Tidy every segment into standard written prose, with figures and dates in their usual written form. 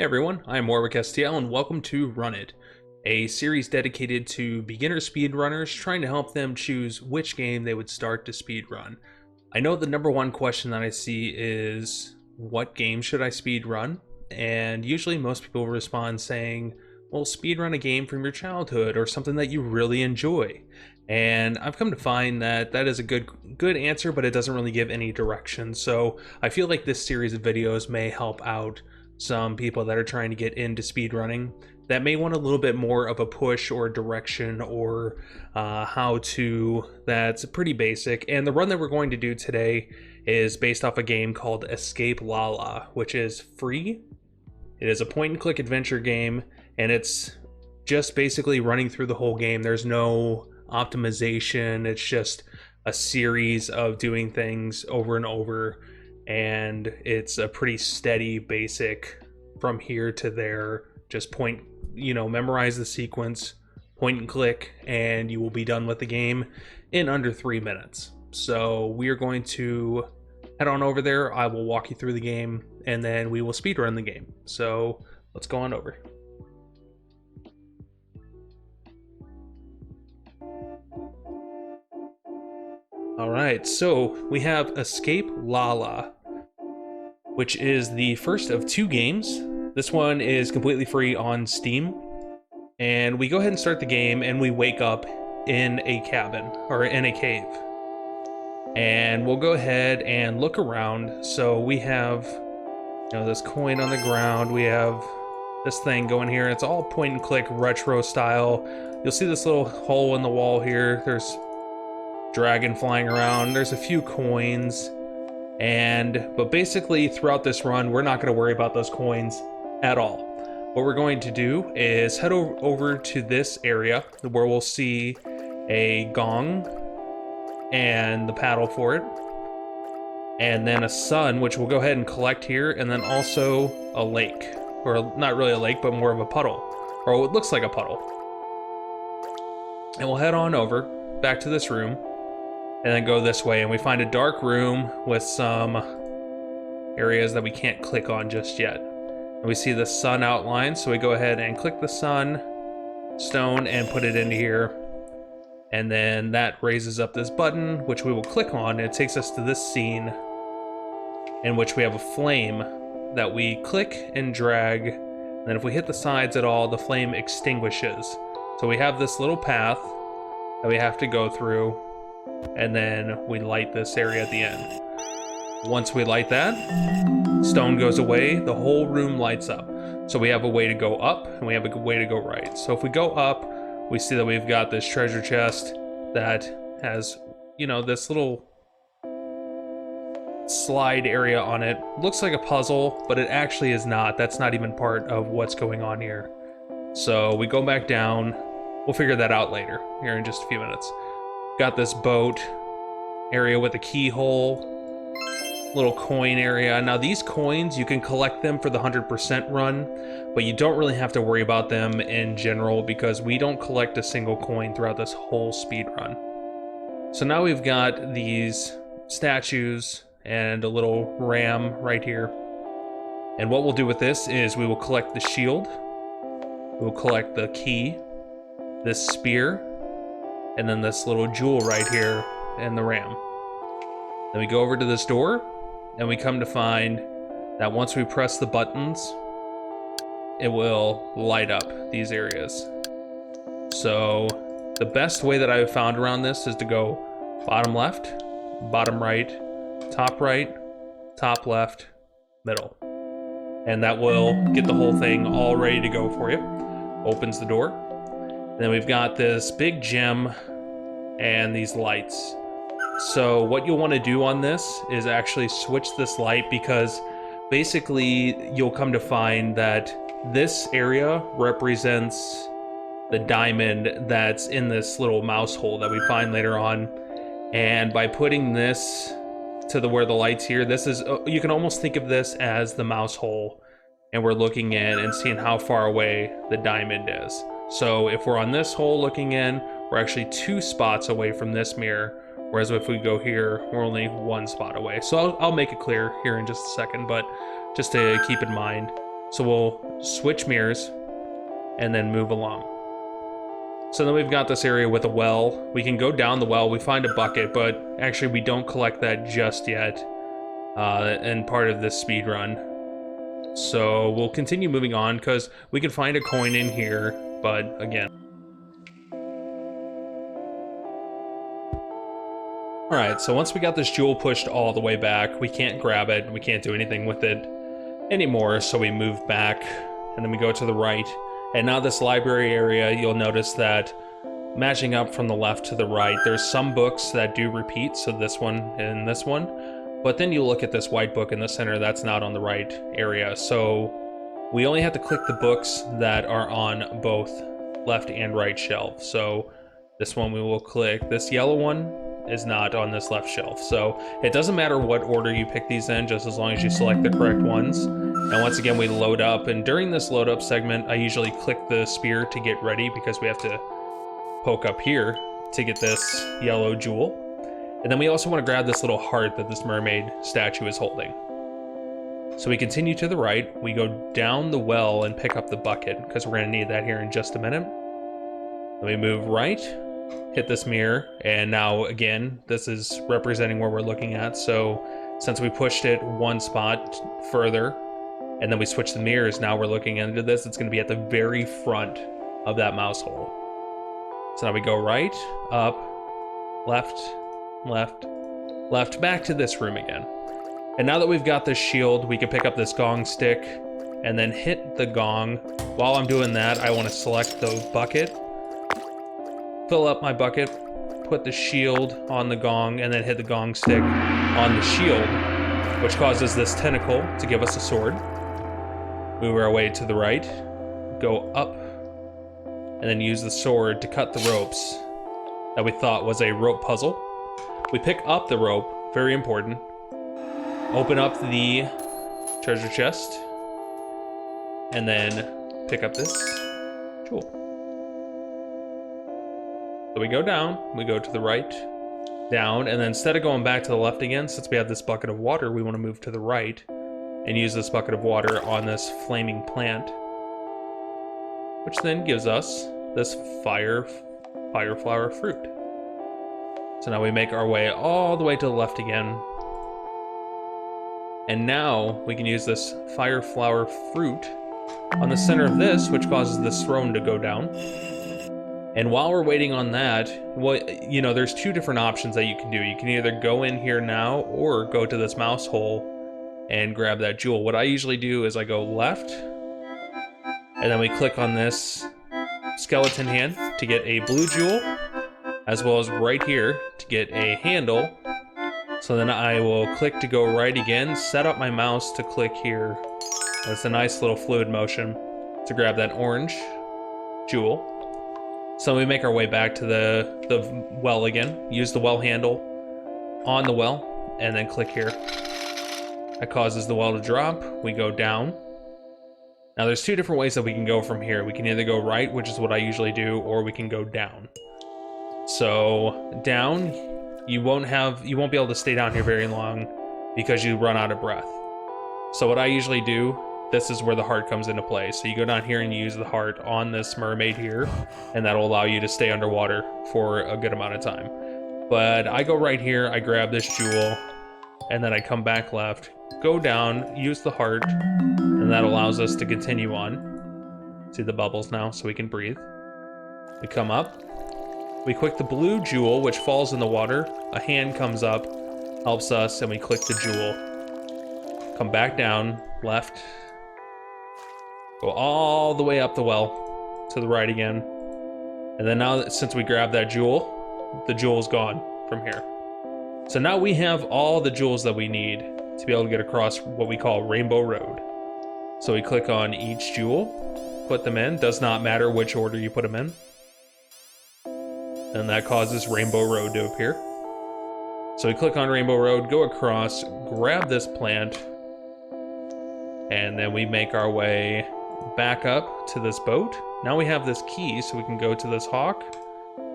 Everyone, I'm WarwickSTL and welcome to Run It, a series dedicated to beginner speedrunners trying to help them choose which game they would start to speedrun. I know the number one question that I see is, what game should I speedrun? And usually most people respond saying, well, speedrun a game from your childhood or something that you really enjoy. And I've come to find that that is a good answer, but it doesn't really give any direction. So I feel like this series of videos may help out some people that are trying to get into speedrunning that may want a little bit more of a push or direction or how to that's pretty basic. And the run that we're going to do today is based off a game called Escape Lala, which is free. It is a point and click adventure game, and it's just basically running through the whole game. There's no optimization. It's just a series of doing things over and over, and it's a pretty steady basic from here to there. Just memorize the sequence, point and click, and you will be done with the game in under 3 minutes. So we are going to head on over there. I will walk you through the game, and then we will speedrun the game. So let's go on over. Alright, so we have Escape Lala, which is the first of 2 games. This one is completely free on Steam. And we go ahead and start the game, and we wake up in a cabin, or in a cave. And we'll go ahead and look around. So we have, this coin on the ground. We have this thing going here. It's all point and click retro style. You'll see this little hole in the wall here. There's dragon flying around. There's a few coins. But basically throughout this run, we're not going to worry about those coins at all. What we're going to do is head over to this area where we'll see a gong and the paddle for it, and then a sun, which we'll go ahead and collect here, and then also a lake, or not really a lake, but more of a puddle, or it looks like a puddle. And we'll head on over back to this room and then go this way, and we find a dark room with some areas that we can't click on just yet. And we see the sun outline, so we go ahead and click the sun stone and put it into here. And then that raises up this button, which we will click on, and it takes us to this scene in which we have a flame that we click and drag. And then if we hit the sides at all, the flame extinguishes. So we have this little path that we have to go through, and then we light this area at the end. Once we light that, stone goes away, the whole room lights up. So we have a way to go up, and we have a way to go right. So if we go up, we see that we've got this treasure chest that has, this little slide area on it. Looks like a puzzle, but it actually is not. That's not even part of what's going on here. So we go back down. We'll figure that out later, here in just a few minutes. Got this boat area with a keyhole, little coin area. Now these coins, you can collect them for the 100% run, but you don't really have to worry about them in general because we don't collect a single coin throughout this whole speed run. So now we've got these statues and a little ram right here. And what we'll do with this is we will collect the shield, we'll collect the key, this spear, and then this little jewel right here and the ram. Then we go over to this door, and we come to find that once we press the buttons, it will light up these areas. So the best way that I've found around this is to go bottom left, bottom right, top left, middle. And that will get the whole thing all ready to go for you. Opens the door. Then we've got this big gem and these lights. So what you'll want to do on this is actually switch this light, because basically you'll come to find that this area represents the diamond that's in this little mouse hole that we find later on. And by putting this to where the light's here, this is, you can almost think of this as the mouse hole, and we're looking in and seeing how far away the diamond is. So if we're on this hole looking in, we're actually 2 spots away from this mirror. Whereas if we go here, we're only 1 spot away. So I'll make it clear here in just a second, but just to keep in mind. So we'll switch mirrors and then move along. So then we've got this area with a well. We can go down the well, we find a bucket, but actually we don't collect that just yet in part of this speed run. So we'll continue moving on because we can find a coin in here, but again. Alright, so once we got this jewel pushed all the way back, we can't grab it, we can't do anything with it anymore, so we move back, and then we go to the right. And now this library area, you'll notice that matching up from the left to the right, there's some books that do repeat, so this one and this one. But then you look at this white book in the center, that's not on the right area. So we only have to click the books that are on both left and right shelf. So this one we will click. This yellow one is not on this left shelf. So it doesn't matter what order you pick these in, just as long as you select the correct ones. And once again, we load up. And during this load up segment, I usually click the spear to get ready because we have to poke up here to get this yellow jewel. And then we also want to grab this little heart that this mermaid statue is holding. So we continue to the right, we go down the well and pick up the bucket because we're going to need that here in just a minute. Then we move right, hit this mirror, and now again, this is representing where we're looking at. So since we pushed it one spot further, and then we switched the mirrors, now we're looking into this, it's going to be at the very front of that mouse hole. So now we go right, up, left, left, left, back to this room again. And now that we've got this shield, we can pick up this gong stick and then hit the gong. While I'm doing that, I want to select the bucket, fill up my bucket, put the shield on the gong, and then hit the gong stick on the shield, which causes this tentacle to give us a sword. Move our way to the right, go up, and then use the sword to cut the ropes that we thought was a rope puzzle. We pick up the rope, very important. Open up the treasure chest, and then pick up this jewel. So we go down, we go to the right, down, and then instead of going back to the left again, since we have this bucket of water, we want to move to the right and use this bucket of water on this flaming plant, which then gives us this fire flower fruit. So now we make our way all the way to the left again. And now we can use this fire flower fruit on the center of this, which causes this throne to go down. And while we're waiting on that, well, you know, there's two different options that you can do. You can either go in here now or go to this mouse hole and grab that jewel. What I usually do is I go left, and then we click on this skeleton hand to get a blue jewel, as well as right here to get a handle. So then I will click to go right again, set up my mouse to click here. That's a nice little fluid motion to grab that orange jewel. So we make our way back to the well again, use the well handle on the well, and then click here. That causes the well to drop, we go down. Now there's two different ways that we can go from here. We can either go right, which is what I usually do, or we can go down. So down, you won't be able to stay down here very long because you run out of breath. So what I usually do, this is where the heart comes into play. So you go down here and you use the heart on this mermaid here, and that'll allow you to stay underwater for a good amount of time. But I go right here, I grab this jewel, and then I come back left, go down, use the heart, and that allows us to continue on. See the bubbles now, so we can breathe. We come up, we click the blue jewel, which falls in the water. A hand comes up, helps us, and we click the jewel. Come back down, left, go all the way up the well, to the right again. And then now, since we grabbed that jewel, the jewel's gone from here. So now we have all the jewels that we need to be able to get across what we call Rainbow Road. So we click on each jewel, put them in, does not matter which order you put them in. And that causes Rainbow Road to appear. So we click on Rainbow Road, go across, grab this plant, and then we make our way back up to this boat. Now we have this key, so we can go to this hawk,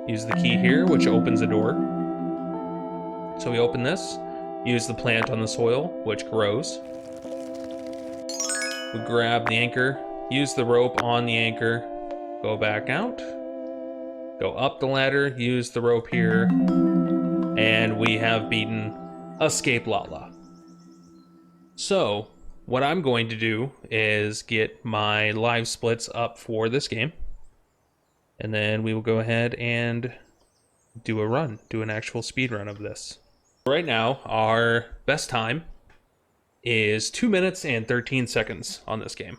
use the key here, which opens a door. So we open this, use the plant on the soil, which grows. We grab the anchor, use the rope on the anchor, go back out, go up the ladder, use the rope here, and we have beaten Escape Lala. So, what I'm going to do is get my live splits up for this game, and then we will go ahead and do a run, do an actual speed run of this. Right now, our best time is 2 minutes and 13 seconds on this game.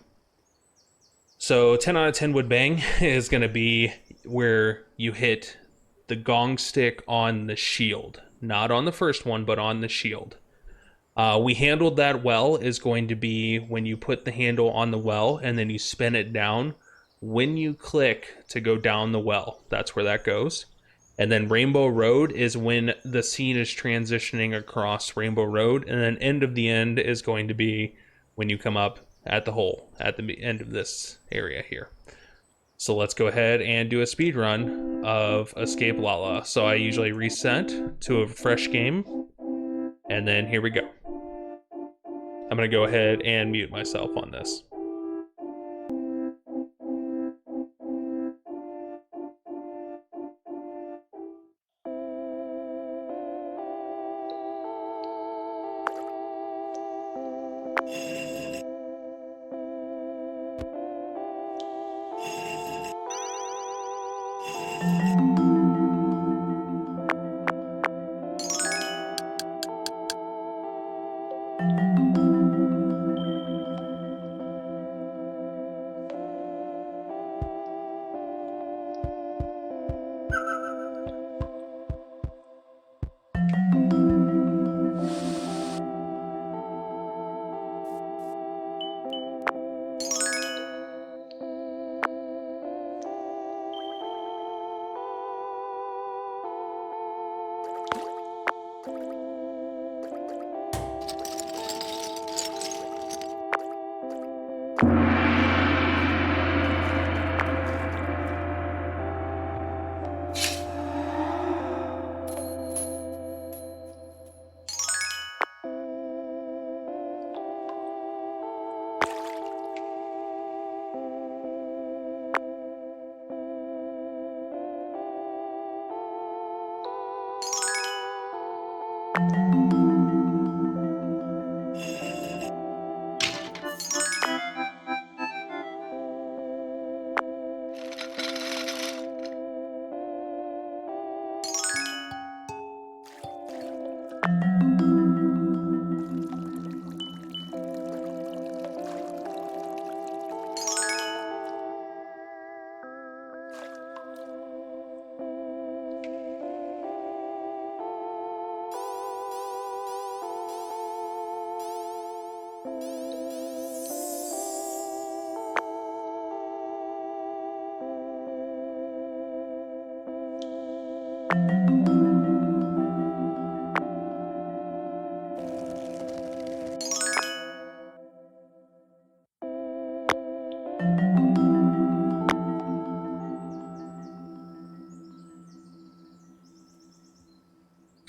So 10 out of 10 would bang is going to be where you hit the gong stick on the shield. Not on the first one, but on the shield. We handled that well is going to be when you put the handle on the well and then you spin it down. When you click to go down the well, that's where that goes. And then Rainbow Road is when the scene is transitioning across Rainbow Road. And then end of the end is going to be when you come up at the hole at the end of this area here. So let's go ahead and do a speed run of Escape Lala. So I usually reset to a fresh game. And then here we go. I'm going to go ahead and mute myself on this.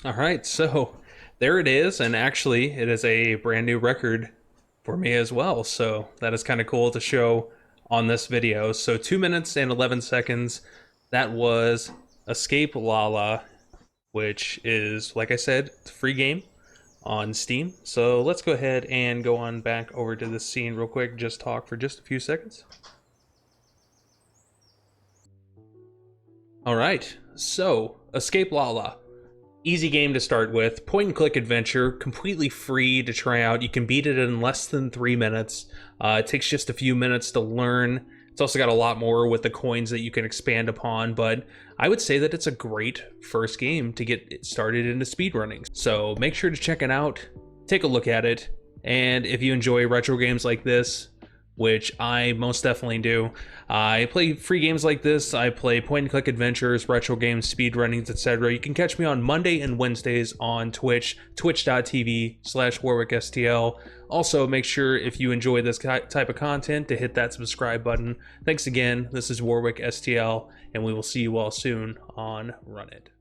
All right, so there it is, and actually it is a brand new record for me as well, so that is kind of cool to show on this video. So 2 minutes and 11 seconds, that was Escape Lala, which is, like I said, it's a free game on Steam. So let's go ahead and go on back over to this scene real quick, just talk for just a few seconds. All right, so Escape Lala. Easy game to start with, point and click adventure, completely free to try out. You can beat it in less than 3 minutes. It takes just a few minutes to learn. It's also got a lot more with the coins that you can expand upon, but I would say that it's a great first game to get started into speedrunning. So make sure to check it out, take a look at it, and if you enjoy retro games like this, which I most definitely do. I play free games like this. I play point-and-click adventures, retro games, speedrunnings, etc. You can catch me on Monday and Wednesdays on Twitch, twitch.tv/WarwickSTL. Also, make sure if you enjoy this type of content to hit that subscribe button. Thanks again. This is WarwickSTL, and we will see you all soon on Run It.